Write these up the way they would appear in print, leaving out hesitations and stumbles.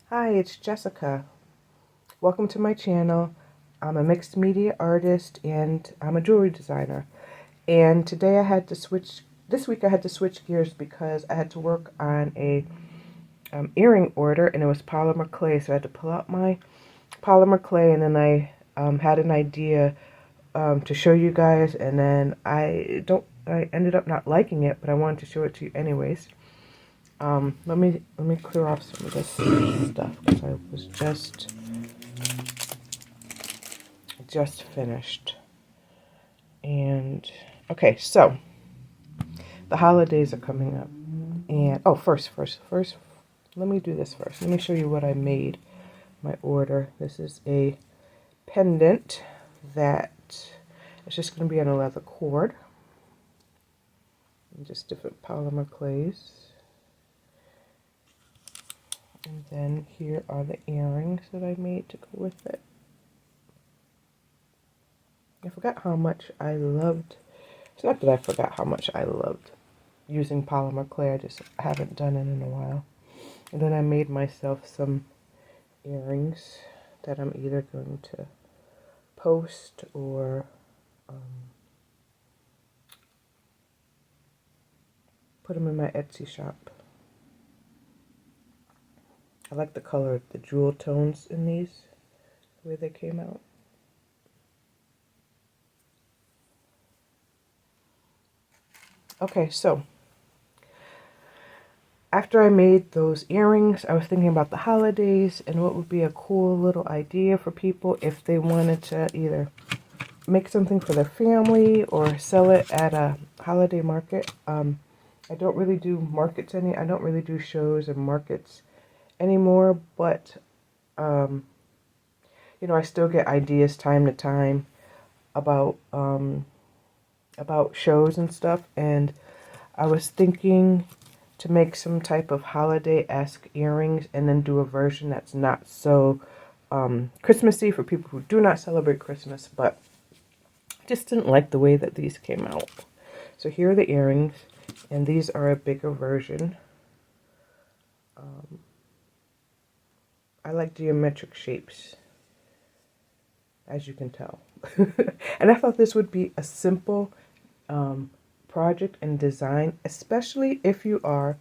Hi, it's Jessica. Welcome to my channel. I'm a mixed media artist and I'm a jewelry designer. And today this week I had to switch gears because I had to work on a earring order, and it was polymer clay. So I had to pull out my polymer clay, and then I had an idea to show you guys, and then I ended up not liking it, but I wanted to show it to you anyways. Let me clear off some of this stuff because I was just finished. And okay, so the holidays are coming up, and first, let me do this first. Let me show you what I made. My order. This is a pendant that is just going to be on a leather cord, and just different polymer clays. And then here are the earrings that I made to go with it. I forgot how much I loved. It's not that I forgot how much I loved using polymer clay. I just haven't done it in a while. And then I made myself some earrings that I'm either going to post or put them in my Etsy shop. I like the color of the jewel tones in these, the way they came out. Okay, so after I made those earrings, I was thinking about the holidays and what would be a cool little idea for people if they wanted to either make something for their family or sell it at a holiday market. I don't really do markets I don't really do shows and markets anymore, but I still get ideas time to time about shows and stuff, and I was thinking to make some type of holiday-esque earrings and then do a version that's not so Christmassy for people who do not celebrate Christmas, but I just didn't like the way that these came out. So here are the earrings, and these are a bigger version. I like geometric shapes, as you can tell. And I thought this would be a simple project and design, especially if you are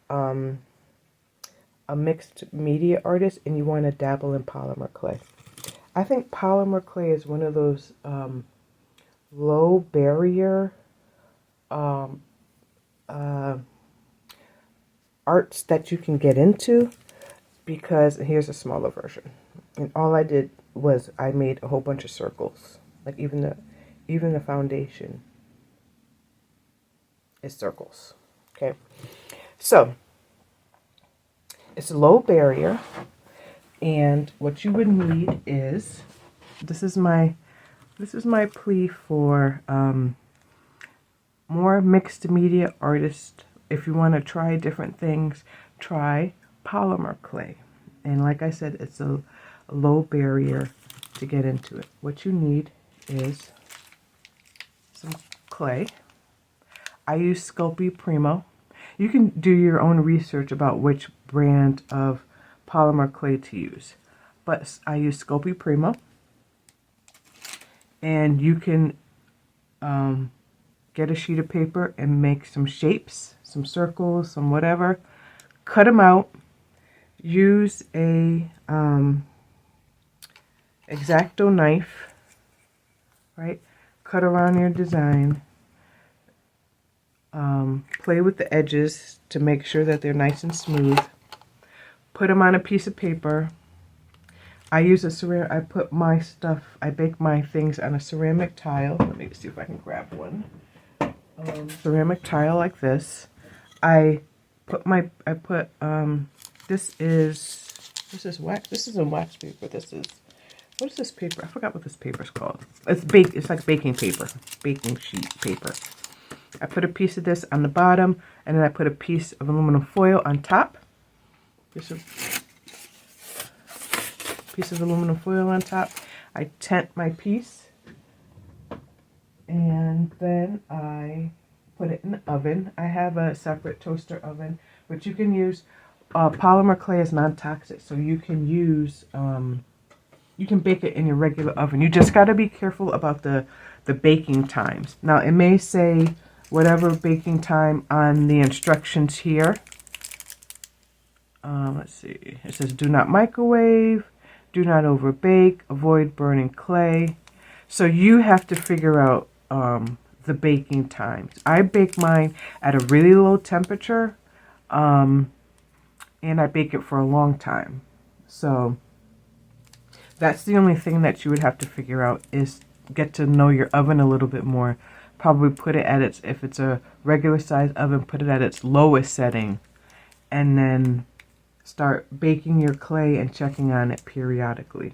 a mixed media artist and you want to dabble in polymer clay. I think polymer clay is one of those low barrier arts that you can get into, because here's a smaller version, and all I did was I made a whole bunch of circles. Like even the foundation is circles. Okay, so it's a low barrier, and what you would need is this is my plea for more mixed media artists. If you want to try different things, try polymer clay. And like I said, it's a low barrier to get into it. What you need is some clay. I use Sculpey Primo. You can do your own research about which brand of polymer clay to use, but I use Sculpey Primo. And you can get a sheet of paper and make some shapes, some circles, some whatever. Cut them out. Use a X-Acto knife, right? Cut around your design. Play with the edges to make sure that they're nice and smooth. Put them on a piece of paper. I use a ceramic. I bake my things on a ceramic tile. Let me see if I can grab one. Ceramic tile like this. This is wax. This isn't wax paper. What is this paper? I forgot what this paper is called. It's like baking paper, baking sheet paper. I put a piece of this on the bottom, and then I put a piece of aluminum foil on top. Just a piece of aluminum foil on top. I tent my piece, and then I put it in the oven. I have a separate toaster oven, but you can use polymer clay is non-toxic, so you can use you can bake it in your regular oven. You just got to be careful about the baking times. Now it may say whatever baking time on the instructions here. Let's see. It says do not microwave, do not overbake, avoid burning clay. So you have to figure out the baking times. I bake mine at a really low temperature, and I bake it for a long time. So that's the only thing that you would have to figure out, is get to know your oven a little bit more. Probably put it at its, if it's a regular size oven, put it at its lowest setting, and then start baking your clay and checking on it periodically.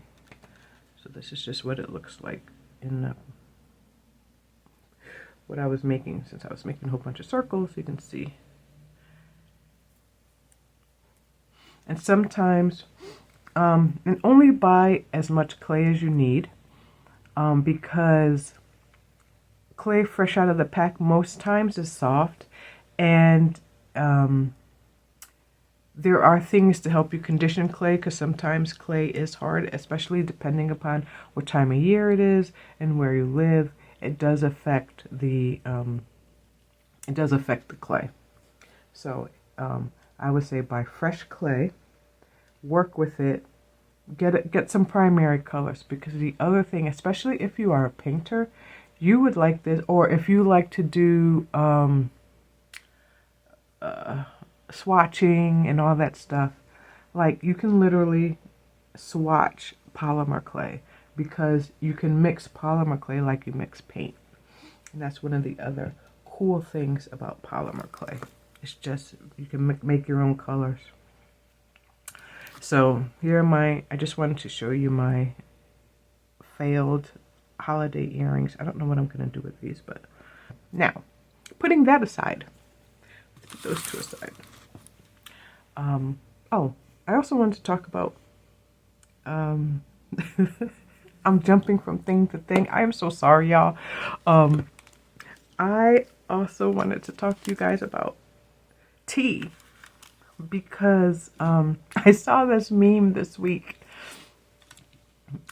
So this is just what it looks like in what I was making, since I was making a whole bunch of circles, you can see. And sometimes, and only buy as much clay as you need, because clay fresh out of the pack most times is soft, and there are things to help you condition clay, because sometimes clay is hard, especially depending upon what time of year it is and where you live. It does affect the clay. So I would say buy fresh clay, work with it, get some primary colors, because the other thing, especially if you are a painter, you would like this, or if you like to do swatching and all that stuff, like you can literally swatch polymer clay, because you can mix polymer clay like you mix paint. And that's one of the other cool things about polymer clay. It's just, you can make your own colors. So here are my, I just wanted to show you my failed holiday earrings. I don't know what I'm going to do with these, but now, putting that aside, let's put those two aside. Oh, I also wanted to talk about, I'm jumping from thing to thing. I am so sorry, y'all. I also wanted to talk to you guys about tea, because I saw this meme this week,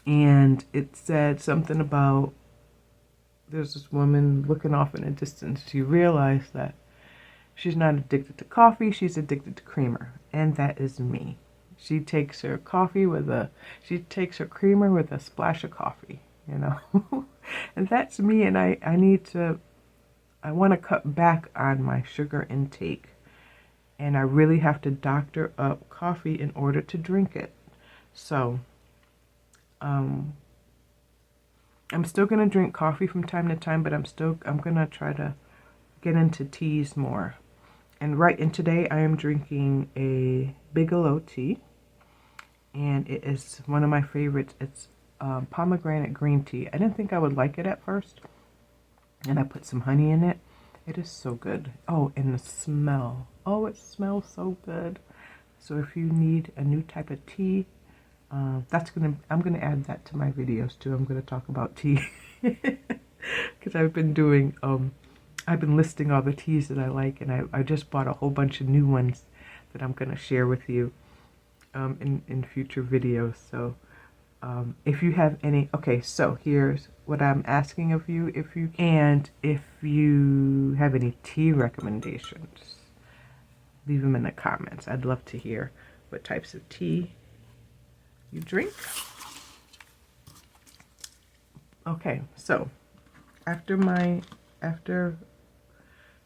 and it said something about, there's this woman looking off in a distance. She realized that she's not addicted to coffee, she's addicted to creamer, and that is me. She takes her coffee with she takes her creamer with a splash of coffee, you know. And that's me, and I want to cut back on my sugar intake, and I really have to doctor up coffee in order to drink it. So I'm still going to drink coffee from time to time, but I'm going to try to get into teas more. And today I am drinking a Bigelow tea, and it is one of my favorites. It's pomegranate green tea. I didn't think I would like it at first, and I put some honey in it. It is so good. Oh, and the smell. Oh, it smells so good. So if you need a new type of tea, I'm gonna add that to my videos too. I'm gonna talk about tea, because I've been doing I've been listing all the teas that I like, and I just bought a whole bunch of new ones that I'm gonna share with you in future videos. So if you have any, okay, so here's what I'm asking of you, if you have any tea recommendations, leave them in the comments. I'd love to hear what types of tea you drink. Okay, so after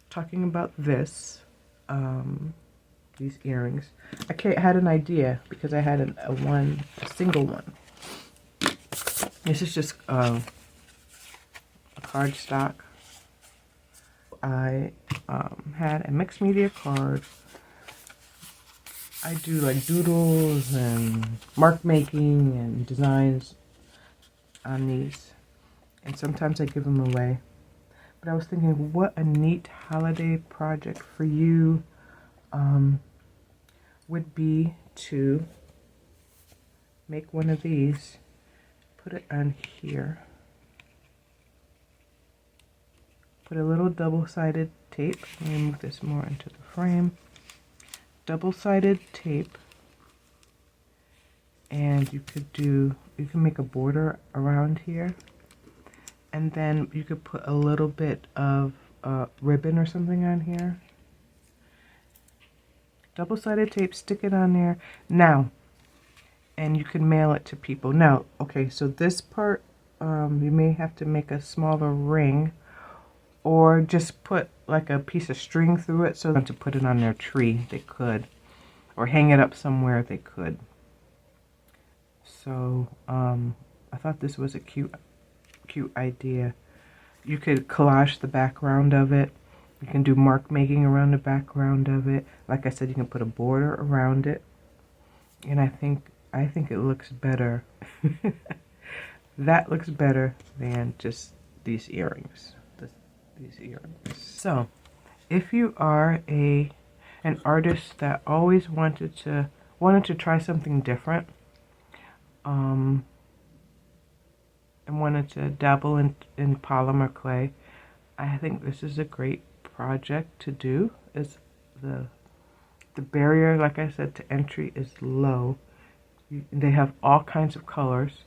talking about this, these earrings, I had an idea, because I had a single one. This is just a cardstock. I had a mixed media card. I do like doodles and mark making and designs on these, and sometimes I give them away. But I was thinking, what a neat holiday project for you would be to make one of these, put it on here, put a little double-sided tape. Let me move this more into the frame. double-sided tape, and you can make a border around here, and then you could put a little bit of ribbon or something on here. Double-sided tape, stick it on there now, and you can mail it to people. Now, okay, so this part, you may have to make a smaller ring, or just put like a piece of string through it, so to put it on their tree, they could, or hang it up somewhere, they could. So, I thought this was a cute idea. You could collage the background of it. You can do mark making around the background of it. Like I said, you can put a border around it. And I think it looks better. That looks better than just these earrings. These earrings. So, if you are an artist that always wanted to try something different, and wanted to dabble in polymer clay, I think this is a great project to do. Is the barrier, like I said, to entry is low. They have all kinds of colors,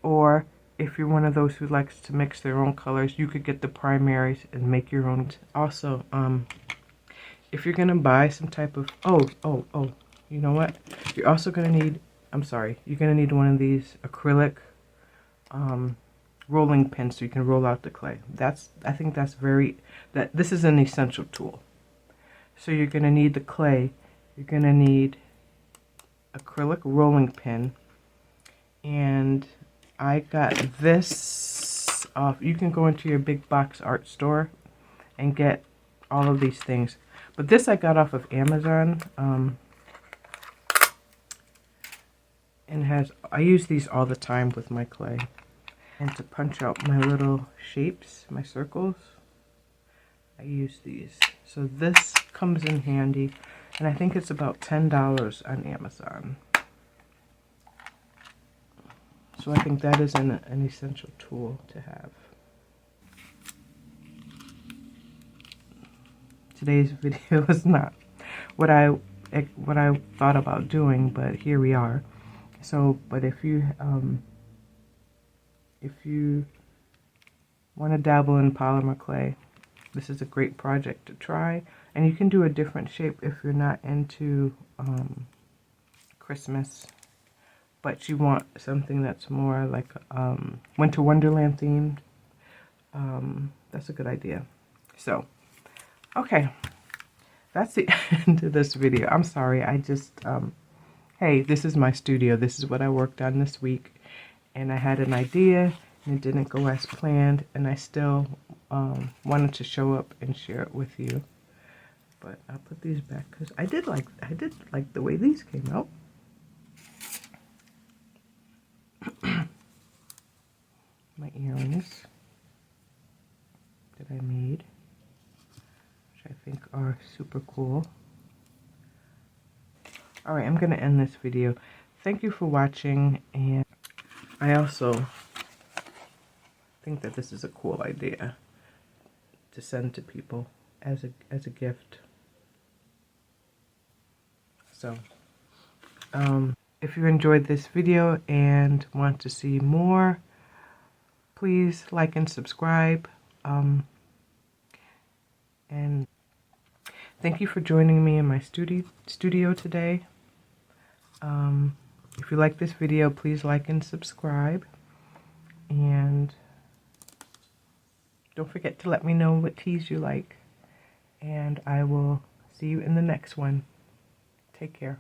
or if you're one of those who likes to mix their own colors, you could get the primaries and make your own. Also, if you're gonna buy some type of you know what? You're also gonna need. You're gonna need one of these acrylic rolling pins so you can roll out the clay. I think this is an essential tool. So you're going to need the clay, you're going to need acrylic rolling pin, and I got this off. You can go into your big box art store and get all of these things, but this I got off of Amazon, and I use these all the time with my clay. And to punch out my little shapes, my circles, I use these. So this comes in handy, and I think it's about $10 on Amazon. So I think that is an essential tool to have. Today's video is not what I thought about doing, but here we are. So, but if you want to dabble in polymer clay, this is a great project to try. And you can do a different shape if you're not into Christmas, but you want something that's more like Winter Wonderland themed. That's a good idea. So, okay, that's the end of this video. I'm sorry, I just, hey, this is my studio. This is what I worked on this week. And I had an idea, and it didn't go as planned, and I still wanted to show up and share it with you. But I'll put these back because I did like the way these came out. My earrings that I made, which I think are super cool. All right, I'm gonna end this video. Thank you for watching, and I also think that this is a cool idea to send to people as a gift. So, if you enjoyed this video and want to see more, please like and subscribe. And thank you for joining me in my studio today. If you like this video, please like and subscribe. And don't forget to let me know what teas you like. And I will see you in the next one. Take care.